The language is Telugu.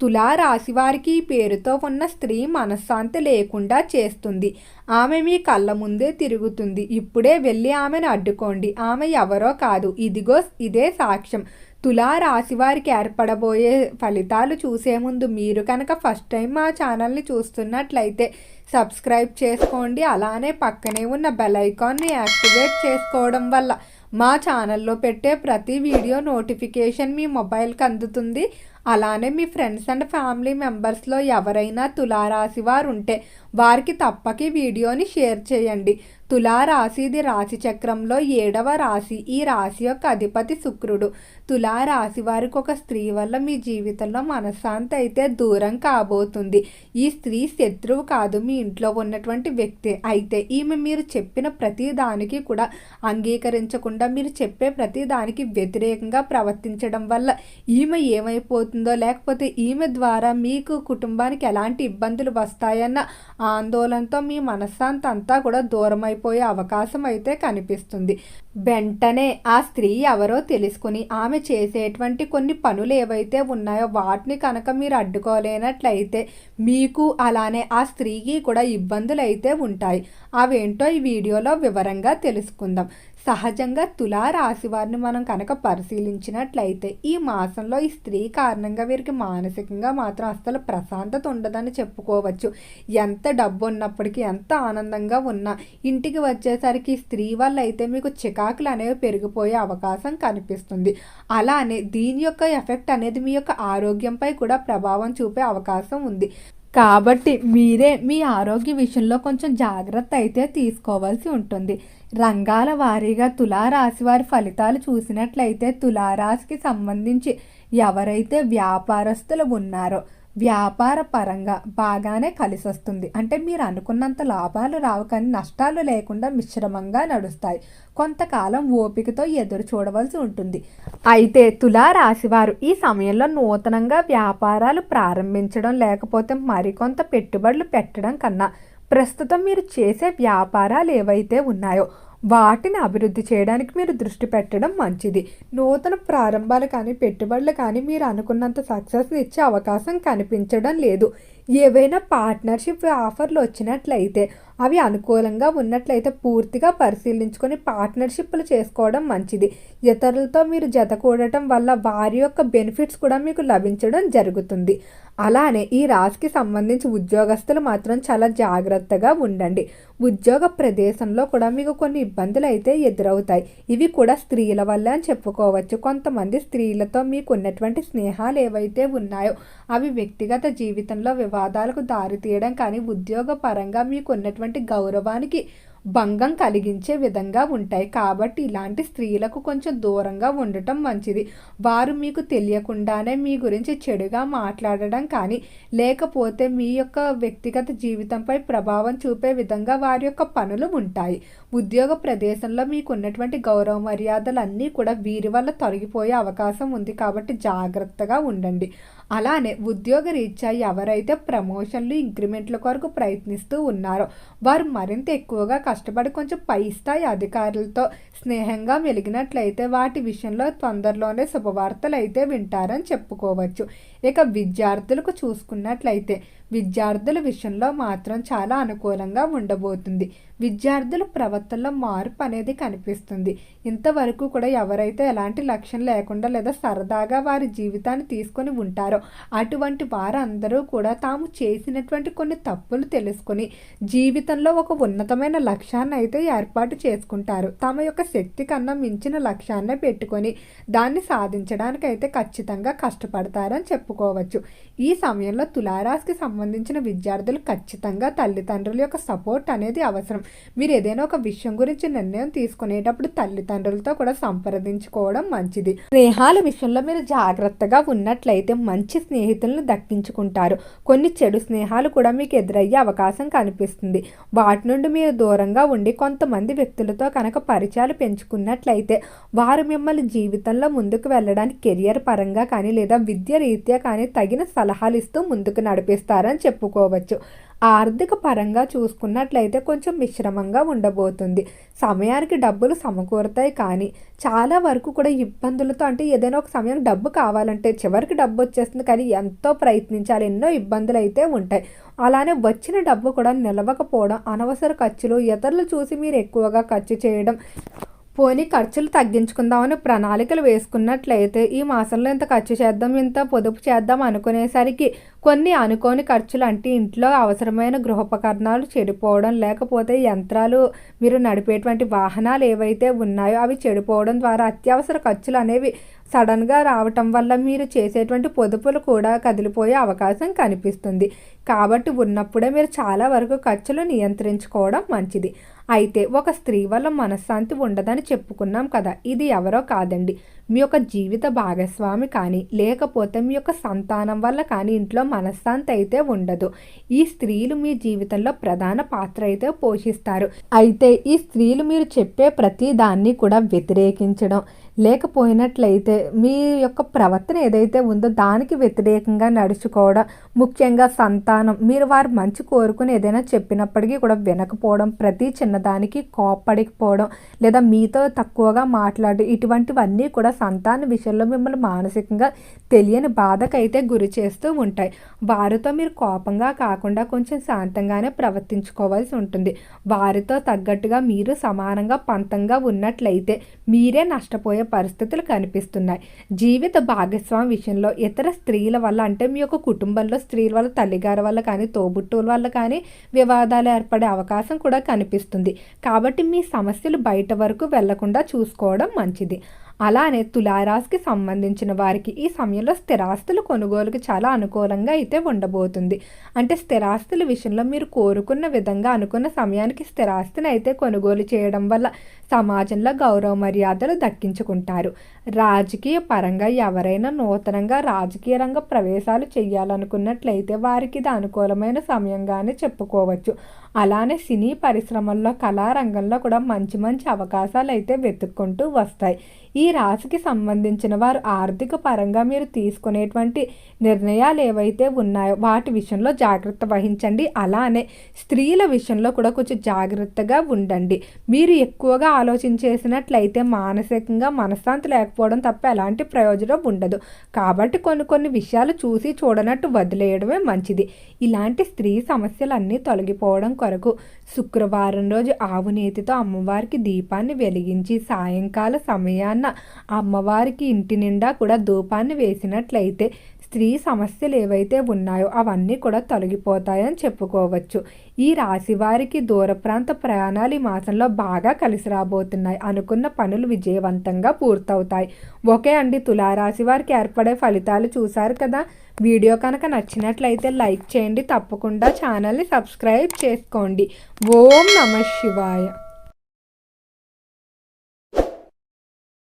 తులా రాశి వారికి ఈ పేరుతో ఉన్న స్త్రీ మనశ్శాంతి లేకుండా చేస్తుంది. ఆమె మీ కళ్ళ ముందే తిరుగుతుంది. ఇప్పుడే వెళ్ళి ఆమెను అడ్డుకోండి. ఆమె ఎవరో కాదు, ఇదిగో ఇదే సాక్ష్యం. తులా రాశి వారికి ఏర్పడబోయే ఫలితాలు చూసే ముందు మీరు కనుక ఫస్ట్ టైం మా ఛానల్ని చూస్తున్నట్లయితే సబ్స్క్రైబ్ చేసుకోండి. అలానే పక్కనే ఉన్న బెల్ ఐకాన్ని యాక్టివేట్ చేసుకోవడం వల్ల మా ఛానల్లో పెట్టే ప్రతి వీడియో నోటిఫికేషన్ మీ మొబైల్కి అందుతుంది. అలానే మీ ఫ్రెండ్స్ అండ్ ఫ్యామిలీ మెంబర్స్లో ఎవరైనా తులారాశి వారు ఉంటే వారికి తప్పక ఈ వీడియోని షేర్ చేయండి. తులారాశి ఇది రాశి చక్రంలో 7వ రాశి. ఈ రాశి యొక్క అధిపతి శుక్రుడు. తులారాశి వారికి ఒక స్త్రీ వల్ల మీ జీవితంలో మనశ్శాంతి అయితే దూరం కాబోతుంది. ఈ స్త్రీ శత్రువు కాదు, మీ ఇంట్లో ఉన్నటువంటి వ్యక్తి. అయితే ఈమె మీరు చెప్పిన ప్రతి దానికి కూడా అంగీకరించకుండా మీరు చెప్పే ప్రతి దానికి వ్యతిరేకంగా ప్రవర్తించడం వల్ల ఈమె ఏమైపోతుందో, లేకపోతే ఈమె ద్వారా మీకు కుటుంబానికి ఎలాంటి ఇబ్బందులు వస్తాయన్న ఆందోళనతో మీ మనశ్శాంతి అంతా కూడా దూరం అయిపోయే అవకాశం అయితే కనిపిస్తుంది. వెంటనే ఆ స్త్రీ ఎవరో తెలుసుకుని ఆమె చేసేటువంటి కొన్ని పనులు ఏవైతే ఉన్నాయో వాటిని కనుక మీరు అడ్డుకోలేనట్లయితే మీకు అలానే ఆ స్త్రీకి కూడా ఇబ్బందులు అయితే ఉంటాయి. అవేంటో ఈ వీడియోలో వివరంగా తెలుసుకుందాం. సహజంగా తులారాశి వారిని మనం కనుక పరిశీలించినట్లయితే ఈ మాసంలో ఈ స్త్రీ కారణంగా వీరికి మానసికంగా మాత్రం అస్సలు ప్రశాంతత ఉండదని చెప్పుకోవచ్చు. ఎంత డబ్బు ఉన్నప్పటికీ, ఎంత ఆనందంగా ఉన్నా ఇంటికి వచ్చేసరికి ఈ స్త్రీ వల్ల అయితే మీకు చికాకులు అనేవి పెరిగిపోయే అవకాశం కనిపిస్తుంది. అలానే దీని యొక్క ఎఫెక్ట్ అనేది మీ యొక్క ఆరోగ్యంపై కూడా ప్రభావం చూపే అవకాశం ఉంది. కాబట్టి మీరే మీ ఆరోగ్య విషయంలో కొంచెం జాగ్రత్త అయితే తీసుకోవాల్సి ఉంటుంది. రంగాల వారీగా తులారాశి వారి ఫలితాలు చూసినట్లయితే తులారాశికి సంబంధించి ఎవరైతే వ్యాపారస్తులు ఉన్నారో వ్యాపార పరంగా బాగానే కలిసి వస్తుంది. అంటే మీరు అనుకున్నంత లాభాలు రావు, కానీ నష్టాలు లేకుండా మిశ్రమంగా నడుస్తాయి. కొంతకాలం ఓపికతో ఎదురు చూడవలసి ఉంటుంది. అయితే తులారాశి వారు ఈ సమయంలో నూతనంగా వ్యాపారాలు ప్రారంభించడం లేకపోతే మరికొంత పెట్టుబడులు పెట్టడం కన్నా ప్రస్తుతం మీరు చేసే వ్యాపారాలు ఏవైతే ఉన్నాయో వాటిని అభివృద్ధి చేయడానికి మీరు దృష్టి పెట్టడం మంచిది. నూతన ప్రారంభాలు కానీ పెట్టుబడులు కానీ మీరు అనుకున్నంత సక్సెస్ని ఇచ్చే అవకాశం కనిపించడం లేదు. ఏవైనా పార్ట్నర్షిప్ ఆఫర్లు వచ్చినట్లయితే అవి అనుకూలంగా ఉన్నట్లయితే పూర్తిగా పరిశీలించుకొని పార్ట్నర్షిప్లు చేసుకోవడం మంచిది. ఇతరులతో మీరు జత కూడటం వల్ల వారి యొక్క బెనిఫిట్స్ కూడా మీకు లభించడం జరుగుతుంది. అలానే ఈ రాశికి సంబంధించి ఉద్యోగస్తులు మాత్రం చాలా జాగ్రత్తగా ఉండండి. ఉద్యోగ ప్రదేశంలో కూడా మీకు కొన్ని ఇబ్బందులు అయితే ఎదురవుతాయి. ఇవి కూడా స్త్రీల వల్ల అని చెప్పుకోవచ్చు. కొంతమంది స్త్రీలతో మీకు ఉన్నటువంటి స్నేహాలు ఏవైతే ఉన్నాయో అవి వ్యక్తిగత జీవితంలో వివాదాలకు దారితీయడం కానీ ఉద్యోగ పరంగా మీకు ఉన్నటువంటి గౌరవానికి భంగం కలిగించే విధంగా ఉంటాయి. కాబట్టి ఇలాంటి స్త్రీలకు కొంచెం దూరంగా ఉండటం మంచిది. వారు మీకు తెలియకుండానే మీ గురించి చెడుగా మాట్లాడడం కానీ లేకపోతే మీ యొక్క వ్యక్తిగత జీవితంపై ప్రభావం చూపే విధంగా వారి యొక్క పనులు ఉంటాయి. ఉద్యోగ ప్రదేశంలో మీకు ఉన్నటువంటి గౌరవ మర్యాదలు అన్నీ కూడా వీరి వల్ల తొలగిపోయే అవకాశం ఉంది. కాబట్టి జాగ్రత్తగా ఉండండి. అలానే ఉద్యోగ రీత్యా ఎవరైతే ప్రమోషన్లు ఇంక్రిమెంట్ల కొరకు ప్రయత్నిస్తూ ఉన్నారో వారు మరింత ఎక్కువగా కష్టపడి కొంచెం పై స్థాయి అధికారులతో స్నేహంగా మెలిగినట్లయితే వాటి విషయంలో తొందరలోనే శుభవార్తలు అయితే వింటారని చెప్పుకోవచ్చు. ఇక విద్యార్థులకు చూసుకున్నట్లయితే విద్యార్థుల విషయంలో మాత్రం చాలా అనుకూలంగా ఉండబోతుంది. విద్యార్థుల ప్రవర్తనలో మార్పు అనేది కనిపిస్తుంది. ఇంతవరకు కూడా ఎవరైతే ఎలాంటి లక్ష్యం లేకుండా లేదా సరదాగా వారి జీవితాన్ని తీసుకొని ఉంటారో అటువంటి వారందరూ కూడా తాము చేసినటువంటి కొన్ని తప్పులు తెలుసుకొని జీవితంలో ఒక ఉన్నతమైన లక్ష్యాన్ని అయితే ఏర్పాటు చేసుకుంటారు. తమ యొక్క శక్తి కన్నా మించిన లక్ష్యాన్ని పెట్టుకొని దాన్ని సాధించడానికి అయితే ఖచ్చితంగా కష్టపడతారని చెప్పుకోవచ్చు. ఈ సమయంలో తులారాశికి సంబంధించిన విద్యార్థులు ఖచ్చితంగా తల్లిదండ్రుల యొక్క సపోర్ట్ అనేది అవసరం. మీరు ఏదైనా ఒక విషయం గురించి నిర్ణయం తీసుకునేటప్పుడు తల్లిదండ్రులతో కూడా సంప్రదించుకోవడం మంచిది. స్నేహాల విషయంలో మీరు జాగ్రత్తగా ఉన్నట్లయితే మంచి స్నేహితులను దక్కించుకుంటారు. కొన్ని చెడు స్నేహాలు కూడా మీకు ఎదురయ్యే అవకాశం కనిపిస్తుంది. వాటి నుండి మీరు దూరంగా ఉండి కొంతమంది వ్యక్తులతో కనుక పరిచయాలు పెంచుకున్నట్లయితే వారు మిమ్మల్ని జీవితంలో ముందుకు వెళ్ళడానికి కెరియర్ పరంగా కానీ లేదా విద్య రీత్యా కానీ తగిన సలహాలు ఇస్తూ ముందుకు నడిపిస్తారు. చేస్తారని చెప్పుకోవచ్చు. ఆర్థిక పరంగా చూసుకున్నట్లయితే కొంచెం మిశ్రమంగా ఉండబోతుంది. సమయానికి డబ్బులు సమకూరుతాయి, కానీ చాలా వరకు కూడా ఇబ్బందులతో, అంటే ఏదైనా ఒక సమయం డబ్బు కావాలంటే చివరికి డబ్బు వచ్చేస్తుంది, కానీ ఎంతో ప్రయత్నించాలి, ఎన్నో ఇబ్బందులు అయితే ఉంటాయి. అలానే వచ్చిన డబ్బు కూడా నిలవకపోవడం, అనవసర ఖర్చులు, ఇతరులు చూసి మీరు ఎక్కువగా ఖర్చు చేయడం, పోనీ ఖర్చులు తగ్గించుకుందామని ప్రణాళికలు వేసుకున్నట్లయితే ఈ మాసంలో ఇంత ఖర్చు చేద్దాం, ఇంత పొదుపు చేద్దాం అనుకునేసరికి కొన్ని అనుకోని ఖర్చులు, అంటే ఇంట్లో అవసరమైన గృహోపకరణాలు చెడిపోవడం, లేకపోతే యంత్రాలు, మీరు నడిపేటువంటి వాహనాలు ఏవైతే ఉన్నాయో అవి చెడిపోవడం ద్వారా అత్యవసర ఖర్చులు అనేవి సడన్గా రావటం వల్ల మీరు చేసేటువంటి పొదుపులు కూడా కదిలిపోయే అవకాశం కనిపిస్తుంది. కాబట్టి ఉన్నప్పుడే మీరు చాలా వరకు ఖర్చులు నియంత్రించుకోవడం మంచిది. అయితే ఒక స్త్రీ వల్ల మనశ్శాంతి ఉండదని చెప్పుకున్నాం కదా, ఇది ఎవరో కాదండి, మీ యొక్క జీవిత భాగస్వామి కానీ లేకపోతే మీ యొక్క సంతానం వల్ల కానీ ఇంట్లో మనశ్శాంతి అయితే ఉండదు. ఈ స్త్రీలు మీ జీవితంలో ప్రధాన పాత్ర అయితే పోషిస్తారు. అయితే ఈ స్త్రీలు మీరు చెప్పే ప్రతి దాన్ని కూడా వ్యతిరేకించడం, లేకపోయినట్లయితే మీ యొక్క ప్రవర్తన ఏదైతే ఉందో దానికి వ్యతిరేకంగా నడుచుకోవడం, ముఖ్యంగా సంతానం, మీరు వారు మంచి కోరుకుని ఏదైనా చెప్పినప్పటికీ కూడా వినకపోవడం, ప్రతి చిన్నదానికి కోప్పడిపోవడం, లేదా మీతో తక్కువగా మాట్లాడడం, ఇటువంటివన్నీ కూడా సంతాన విషయంలో మిమ్మల్ని మానసికంగా తెలియని బాధకైతే గురి చేస్తూ ఉంటాయి. వారితో మీరు కోపంగా కాకుండా కొంచెం శాంతంగానే ప్రవర్తించుకోవాల్సి ఉంటుంది. వారితో తగ్గట్టుగా మీరు సమానంగా పంతంగా ఉన్నట్లయితే మీరే నష్టపోయే పరిస్థితులు కనిపిస్తున్నాయి. జీవిత భాగస్వామి విషయంలో ఇతర స్త్రీల వల్ల, అంటే మీ యొక్క కుటుంబంలో స్త్రీల వల్ల, తల్లిగారి వల్ల కానీ తోబుట్టువుల వల్ల కానీ వివాదాలు ఏర్పడే అవకాశం కూడా కనిపిస్తుంది. కాబట్టి మీ సమస్యలు బయట వరకు వెళ్లకుండా చూసుకోవడం మంచిది. అలానే తులారాశికి సంబంధించిన వారికి ఈ సమయంలో స్థిరాస్తుల కొనుగోలుకి చాలా అనుకూలంగా అయితే ఉండబోతుంది. అంటే స్థిరాస్తుల విషయంలో మీరు కోరుకున్న విధంగా అనుకున్న సమయానికి స్థిరాస్తిని అయితే కొనుగోలు చేయడం వల్ల సమాజంలో గౌరవ మర్యాదలు దక్కించుకుంటారు. రాజకీయ పరంగా ఎవరైనా నూతనంగా రాజకీయ రంగ ప్రవేశాలు చేయాలనుకున్నట్లయితే వారికి ఇది అనుకూలమైన సమయంగానే చెప్పుకోవచ్చు. అలానే సినీ పరిశ్రమల్లో, కళారంగంలో కూడా మంచి మంచి అవకాశాలు అయితే వెతుక్కుంటూ వస్తాయి. ఈ రాశికి సంబంధించిన వారు ఆర్థిక పరంగా మీరు తీసుకునేటువంటి నిర్ణయాలు ఏవైతే ఉన్నాయో వాటి విషయంలో జాగ్రత్త వహించండి. అలానే స్త్రీల విషయంలో కూడా కొంచెం జాగ్రత్తగా ఉండండి. మీరు ఎక్కువగా ఆలోచించేసినట్లయితే మానసికంగా మనశ్శాంతి లేకపోవడం తప్ప ఎలాంటి ప్రయోజనం ఉండదు. కాబట్టి కొన్ని విషయాలు చూసి చూడనట్టు వదిలేయడమే మంచిది. ఇలాంటి స్త్రీ సమస్యలన్నీ తొలగిపోవడం కొరకు శుక్రవారం రోజు ఆవు నేతితో అమ్మవారికి దీపాన్ని వెలిగించి సాయంకాల సమయాన్న అమ్మవారికి ఇంటి నిండా కూడా ధూపాన్ని వేసినట్లయితే స్త్రీ సమస్యలు ఏవైతే ఉన్నాయో అవన్నీ కూడా తొలగిపోతాయని చెప్పుకోవచ్చు. ఈ రాశి వారికి దూర ప్రాంత ప్రయాణాలు ఈ మాసంలో బాగా కలిసి రాబోతున్నాయి. అనుకున్న పనులు విజయవంతంగా పూర్తవుతాయి. ఓకే అండి, తులారాశి వారికి ఏర్పడే ఫలితాలు చూశారు కదా. వీడియో కనుక నచ్చినట్లయితే లైక్ చేయండి. తప్పకుండా ఛానల్ని సబ్స్క్రైబ్ చేసుకోండి. ఓం నమః శివాయ.